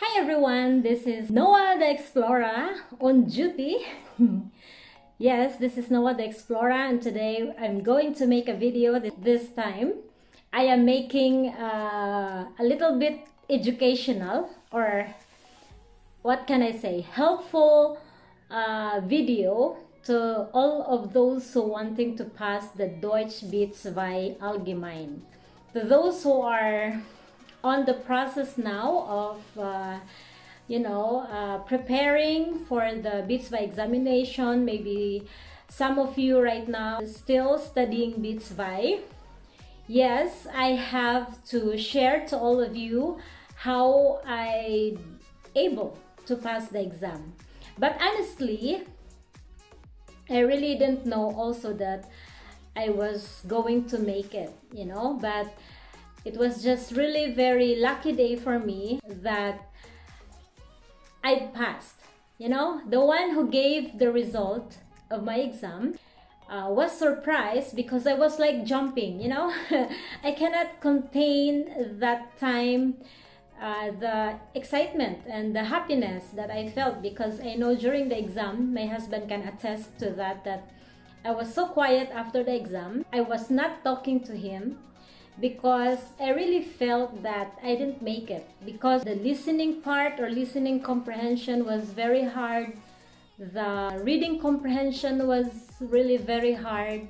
Hi everyone, this is Noah the Explorer on duty. Yes, this is Noah the Explorer, and today I'm going to make a video. This time I am making a little bit educational, or what can I say, helpful video to all of those who wanting to pass the Deutsch by Allgemein. To those who are on the process now of preparing for the by examination. Maybe some of you right now still studying by. Yes, I have to share to all of you how I able to pass the exam. But honestly, I really didn't know also that I was going to make it, but it was just really very lucky day for me that I passed. The one who gave the result of my exam was surprised because I was like jumping, I cannot contain that time, the excitement and the happiness that I felt, because I know during the exam, my husband can attest to that I was so quiet after the exam. I was not talking to him because I really felt that I didn't make it, because the listening part or listening comprehension was very hard. The reading comprehension was really very hard,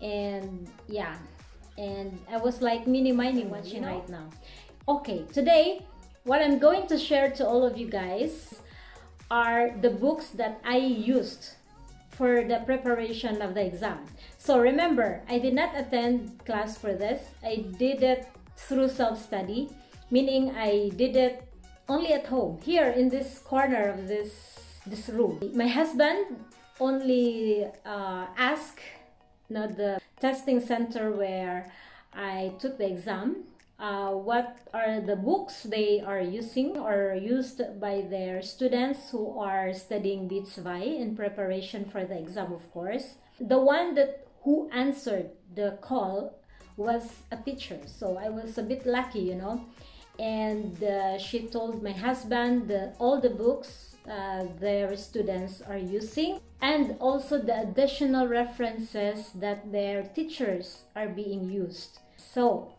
and yeah, and I was like mini-mining watching right now. Okay, today what I'm going to share to all of you guys are the books that I used for the preparation of the exam. So remember, I did not attend class for this. I did it through self-study, meaning I did it only at home, here in this corner of this room. My husband only asked the testing center where I took the exam, what are the books they are using or used by their students who are studying BITSVI in preparation for the exam, of course. The one who answered the call was a teacher, so I was a bit lucky, and she told my husband all the books their students are using, and also the additional references that their teachers are being used. So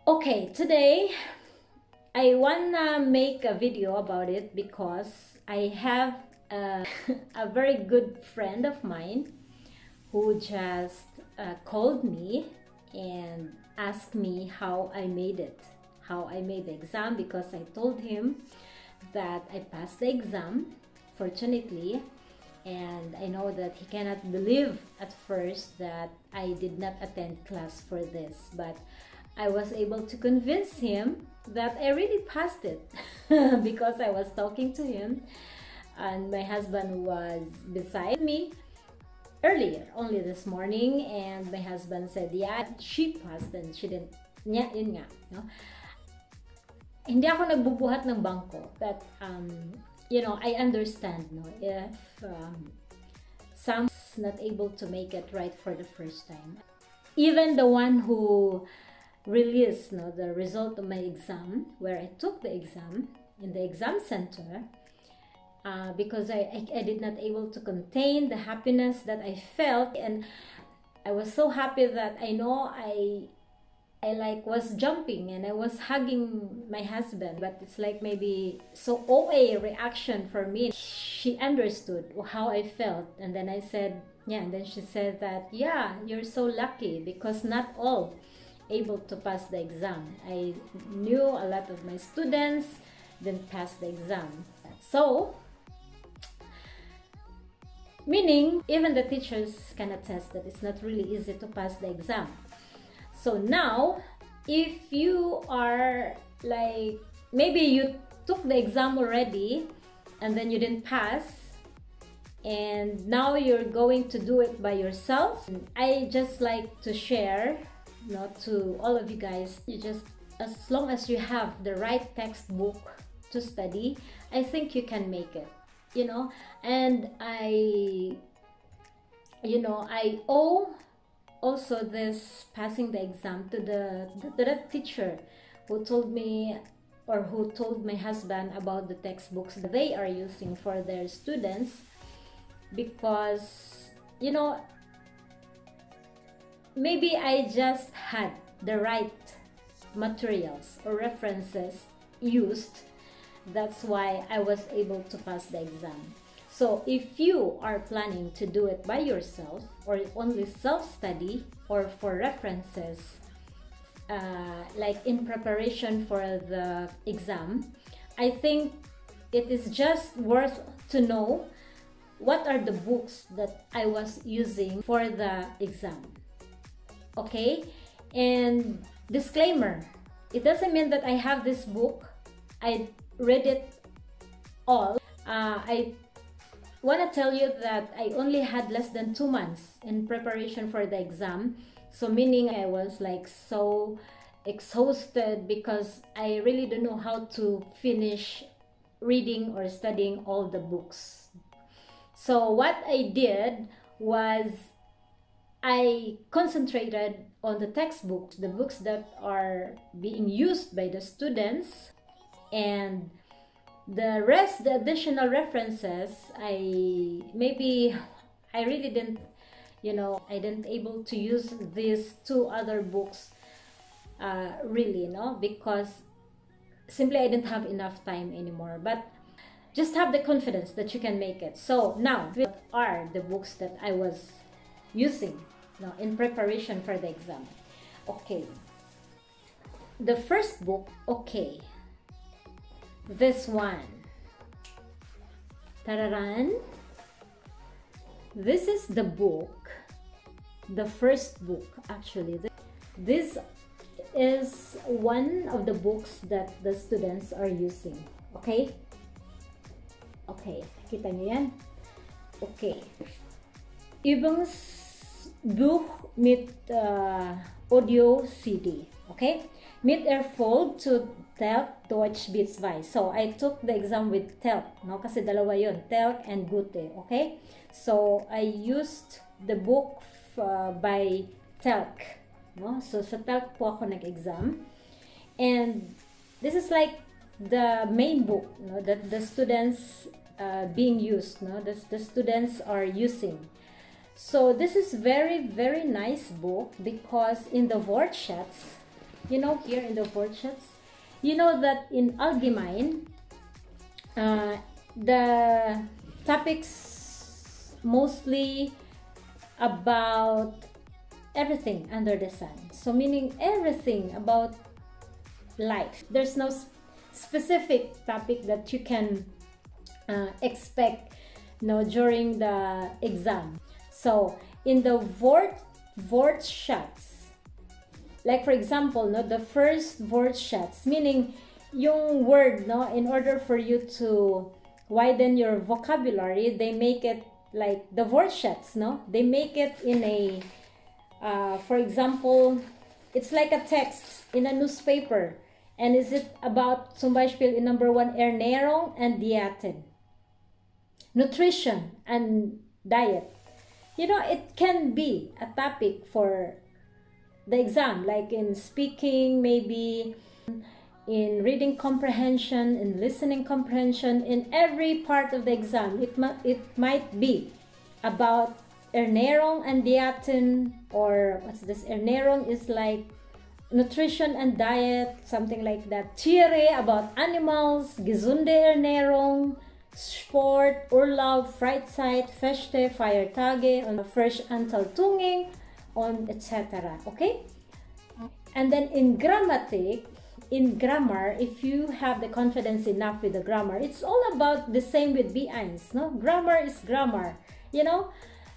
okay, today I wanna make a video about it because I have a very good friend of mine who just called me and asked me how I made it, how I made the exam, because I told him that I passed the exam, fortunately, and I know that he cannot believe at first that I did not attend class for this, but I was able to convince him that I really passed it because I was talking to him, and my husband was beside me earlier, only this morning, and my husband said, yeah, she passed and she didn't. Yun nga, no? Hindi ako nagbubuhat ng bangko, but I understand, no, if someone's not able to make it right for the first time. Even the one who released the result of my exam, where I took the exam in the exam center, because I did not able to contain the happiness that I felt, and I was so happy that I know I like was jumping and I was hugging my husband, but it's like maybe so OA reaction for me. She understood how I felt, and then I said, yeah, and then she said that, yeah, you're so lucky because not all able to pass the exam. I knew a lot of my students didn't pass the exam. So, meaning even the teachers can attest that it's not really easy to pass the exam. So now, if you are like, maybe you took the exam already and then you didn't pass, and now you're going to do it by yourself, I just like to share to all of you guys, you just, as long as you have the right textbook to study, I think you can make it, and I owe also this passing the exam to the teacher who told me or who told my husband about the textbooks they are using for their students, because maybe I just had the right materials or references used. That's why I was able to pass the exam. So if you are planning to do it by yourself, or only self-study, or for references, like in preparation for the exam, I think it is just worth to know what are the books that I was using for the exam. Okay? And disclaimer, it doesn't mean that I have this book, I read it all. I want to tell you that I only had less than 2 months in preparation for the exam. So meaning I was like so exhausted because I really don't know how to finish reading or studying all the books. So what I did was I concentrated on the textbooks, the books that are being used by the students, and the rest, the additional references, I really didn't, I didn't able to use these 2 other books really, because simply I didn't have enough time anymore. But just have the confidence that you can make it. So now, what are the books that I was using in preparation for the exam? Okay, the first book, okay, this one, tararan, this is the book, the first book actually. This is one of the books that the students are using. Okay, kita niyo yan. Okay, Übungsbuch mit Audio CD. Okay, mit Erfolg zu TELC Deutsch B2. So I took the exam with TELC, kasi dalawa yun, TELC and Gute. Okay, so I used the book by TELC. So sa TELC po ako nag-exam, and this is like the main book that the students being used, the students are using. So this is very, very nice book, because in the Wortschatz, here in the Wortschatz, that in Allgemein, the topics mostly about everything under the sun. So meaning everything about life. There's no specific topic that you can expect during the exam. So in the Wortschatz, like for example, the first Wortschatz, meaning yung word, in order for you to widen your vocabulary, they make it like the Wortschatz, they make it in a for example, it's like a text in a newspaper, and is it about zum Beispiel in number 1, Ernährung and Diäten, nutrition and diet. It can be a topic for the exam, like in speaking, maybe in reading comprehension, in listening comprehension, in every part of the exam. It might be about Ernährung and Diäten, or what's this? Ernährung is like nutrition and diet, something like that. Tiere, about animals, gesunde Ernährung, Sport, Urlaub, Freizeit, Feste, Feiertage, und Verstandhaltungen, und etc. Okay? And then in Grammatik, in grammar, if you have the confidence enough with the grammar, it's all about the same with B1, Grammar is grammar,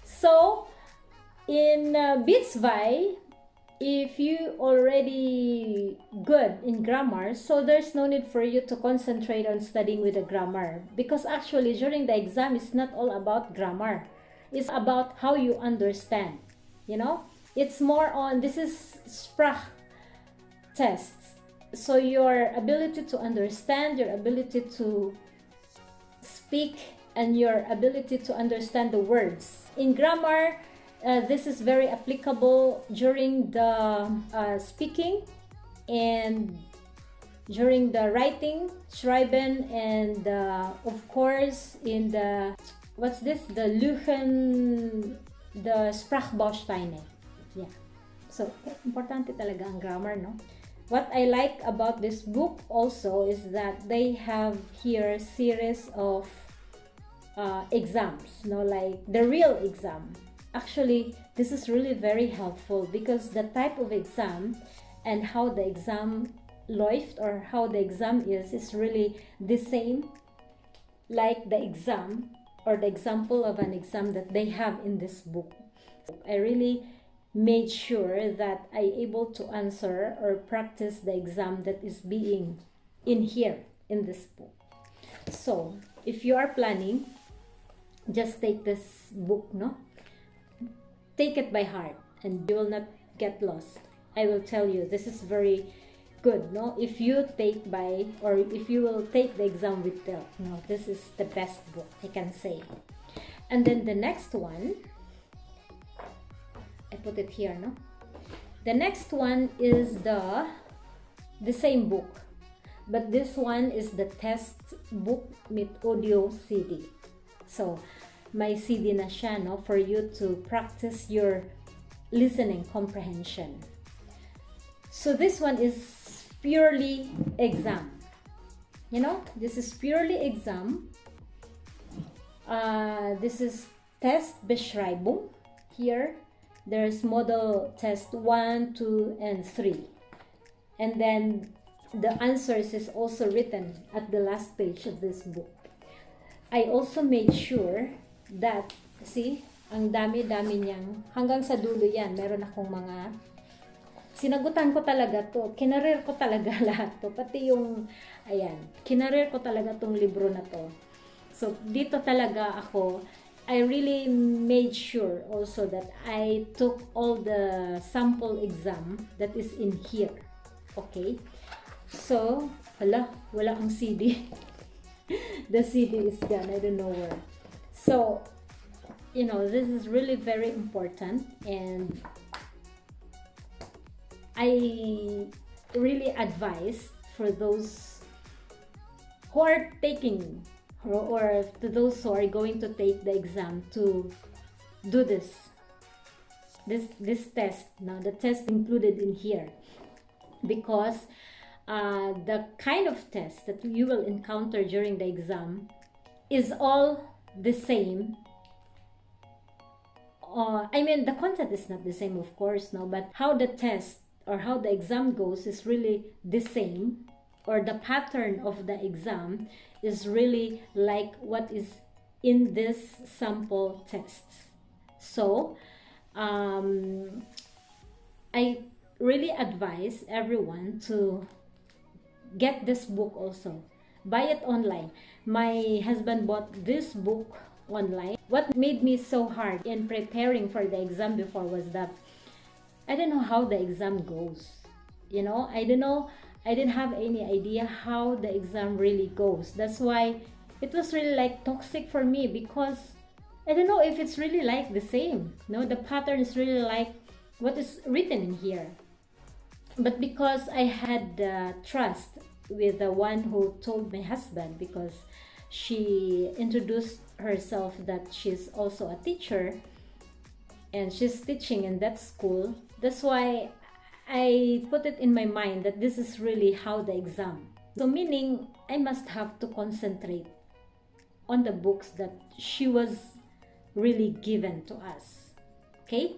So in B2, if you already good in grammar, so there's no need for you to concentrate on studying with the grammar, because actually during the exam it's not all about grammar. It's about how you understand, It's more on, this is Sprach tests. So your ability to understand, your ability to speak, and your ability to understand the words. In grammar, this is very applicable during the speaking, and during the writing, schreiben, and of course in the, what's this? The Luchen, the Sprachbausteine. Yeah. So, importante talaga ang grammar, no? What I like about this book also is that they have here series of exams, no, like the real exam. Actually, this is really very helpful because the type of exam and how the exam läuft, or how the exam is really the same like the exam or the example of an exam that they have in this book. I really made sure that I able to answer or practice the exam that is being in here in this book. So if you are planning, just take this book, no? Take it by heart and you will not get lost. I will tell you, this is very good, no? If you take by, or if you will take the exam with the, no, this is the best book, I can say. And then the next one, I put it here, no? The next one is the same book, but this one is the test book with audio CD. So, may CD na siya, no? For you to practice your listening comprehension. So this one is purely exam. You know, this is purely exam. This is Testbeschreibung. Here, there's model test 1, 2, and 3. And then the answers is also written at the last page of this book. I also made sure that, see, ang dami-dami niyang, hanggang sa dulo yan, meron akong mga, sinagutan ko talaga to, kinarir ko talaga lahat to, pati yung, ayan, kinarir ko talaga tong libro na to. So, dito talaga ako, I really made sure also that I took all the sample exam that is in here. Okay? So, wala ang CD. The CD is gone, I don't know where. So, you know, this is really very important, and I really advise for those who are taking, or to those who are going to take the exam, to do this test. Now, the test included in here, because the kind of test that you will encounter during the exam is all the same. I mean, the content is not the same, of course, no, but how the test or how the exam goes is really the same, or the pattern of the exam is really like what is in this sample tests. So, I really advise everyone to get this book also. Buy it online. My husband bought this book online. What made me so hard in preparing for the exam before was that I didn't know how the exam goes. You know, I didn't have any idea how the exam really goes. That's why it was really like toxic for me, because I don't know if it's really like the same. No, the pattern is really like what is written in here. But because I had trust with the one who told my husband, because she introduced herself that she's also a teacher and she's teaching in that school. That's why I put it in my mind that this is really how the exam. So meaning I must have to concentrate on the books that she was really given to us. Okay?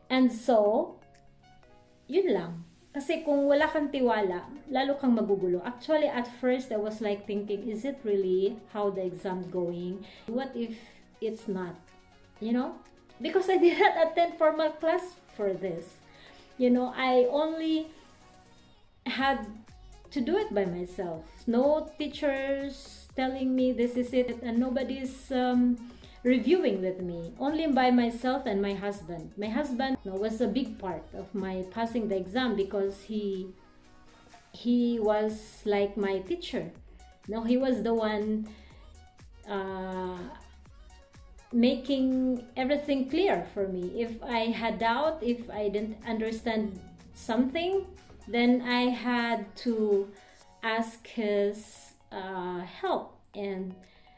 And so, yun lang. Kasi kung wala kang tiwala, lalo kang magugulo. Actually, at first, I was like thinking, is it really how the exam going? What if it's not? You know? Because I did not attend formal class for this. You know, I only had to do it by myself. No teachers telling me this is it, and nobody's reviewing with me. Only by myself and my husband. My husband was a big part of my passing the exam, because he was like my teacher. No, he was the one making everything clear for me. If I had doubt, if I didn't understand something, then I had to ask his help. And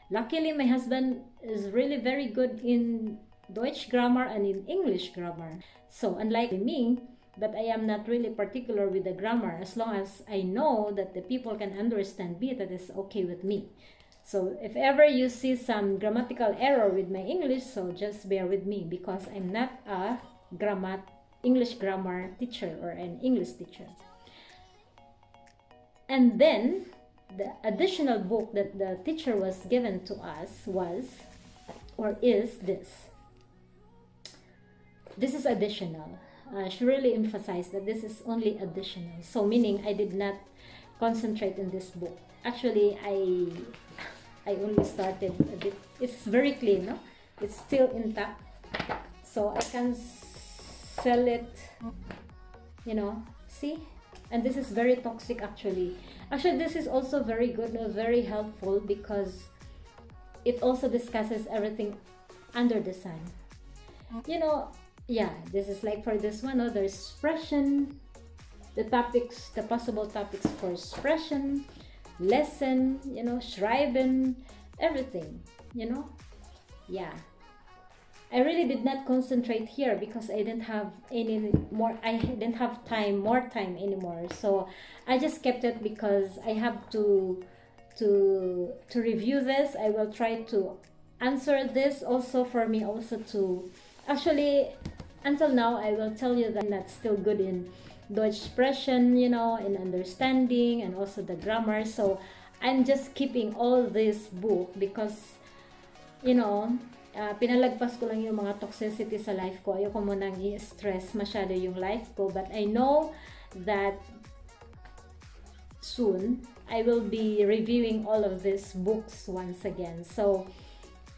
luckily my husband is really very good in Deutsch grammar and in English grammar. So unlike me, but I am not really particular with the grammar. As long as I know that the people can understand me, that is okay with me. So if ever you see some grammatical error with my English, so just bear with me, because I'm not a English grammar teacher or an English teacher. And then the additional book that the teacher was given to us is this. This is additional. I should really emphasize that this is only additional. So meaning I did not concentrate in this book. Actually, I only started a bit. It's very clean, no? It's still intact. So I can sell it, you know, see? And this is very toxic actually. Actually, this is also very good, very helpful, because it also discusses everything under the sun. You know, yeah, this is like for this one, there's expression, the topics, the possible topics for expression, lesson, you know, schreiben, everything, you know. Yeah, I really did not concentrate here because I didn't have more time anymore. So I just kept it because I have to review this. I will try to answer this also, for me also to actually, until now I will tell you that I'm not still good in Deutsch expression, you know, in understanding and also the grammar. So I'm just keeping all this book because, you know, pinalagpas ko lang yung mga toxicity sa life ko. Ayoko mo nang i-stress masyado yung life ko. But I know that soon I will be reviewing all of these books once again. So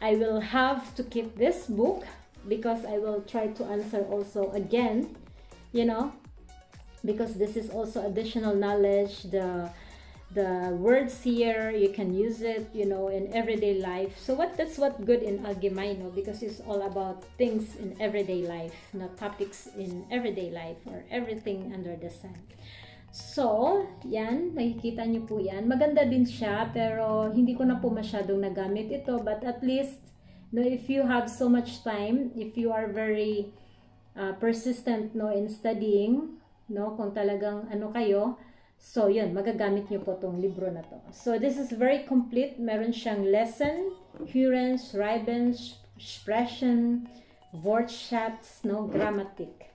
I will have to keep this book because I will try to answer also again, you know, because this is also additional knowledge. The words here, you can use it, you know, in everyday life. So that's what good in Allgemein, no? Because it's all about things in everyday life, not topics in everyday life or everything under the sun. So, yan, nakikita nyo po yan. Maganda din siya, pero hindi ko na po masyadong nagamit ito. But at least, no, if you have so much time, if you are very persistent, no, in studying, no, kung talagang ano kayo, so yun, magagamit nyo po tong libro na to. So this is very complete. Meron siyang lesson, Hören, Schreiben, Sprechen, Wortschatz, no, Grammatik.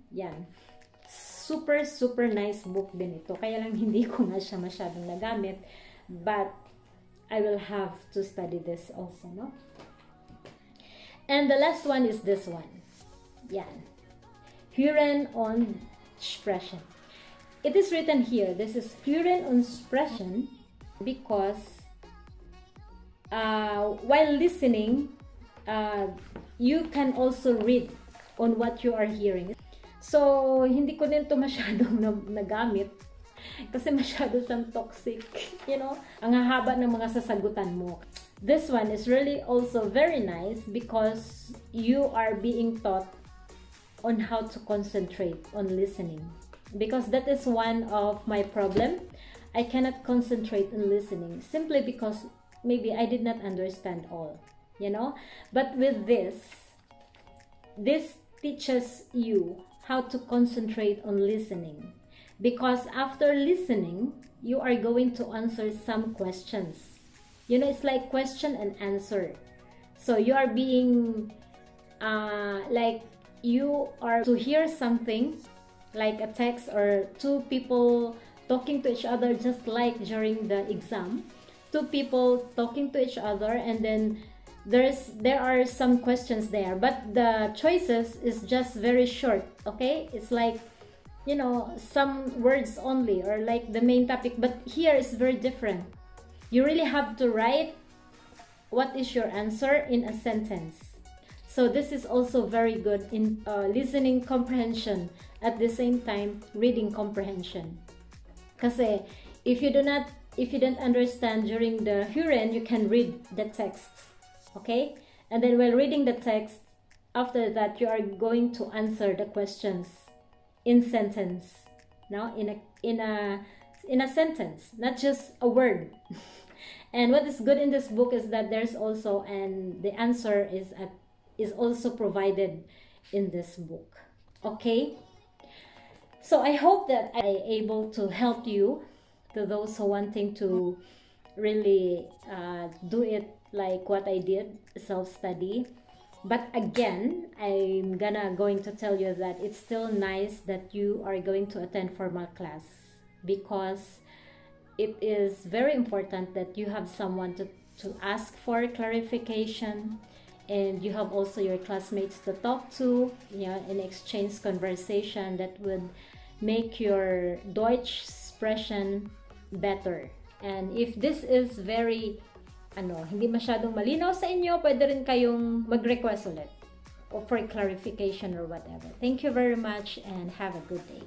Yan. Super, super nice book din ito. Kaya lang hindi ko na siya masyadong nagamit. But I will have to study this also, no? And the last one is this one. Yan. Hören und Sprechen. It is written here, this is Hören und Sprechen, because while listening, you can also read on what you are hearing. So, hindi ko din ito masyadong nagamit kasi masyado siyang toxic, you know, ang hahaba ng mga sasagutan mo. This one is really also very nice because you are being taught on how to concentrate on listening. Because that is one of my problem. I cannot concentrate on listening simply because maybe I did not understand all, you know. But with this teaches you how to concentrate on listening, because after listening you are going to answer some questions, you know. It's like question and answer. So you are being like you are to hear something like a text or two people talking to each other, just like during the exam, two people talking to each other, and then there are some questions there, but the choices is just very short, okay? It's like, you know, some words only, or like the main topic. But here is very different. You really have to write what is your answer in a sentence. So this is also very good in listening comprehension, at the same time reading comprehension. Kasi if you don't understand during the Hören, you can read the text, okay? And then while reading the text, after that you are going to answer the questions in sentence, now in in a sentence, not just a word. And what is good in this book is that there's also, and the answer is also provided in this book. Okay, so I hope that I able to help you, to those who wanting to really do it like what I did, self-study. But again, I'm going to tell you that it's still nice that you are going to attend formal class, because it is very important that you have someone to ask for clarification, and you have also your classmates to talk to, you know, and exchange conversation that would make your Deutsch expression better. And if this is very hindi masyadong malinaw sa inyo, pwede rin kayong mag-request ulit or for clarification or whatever. Thank you very much and have a good day.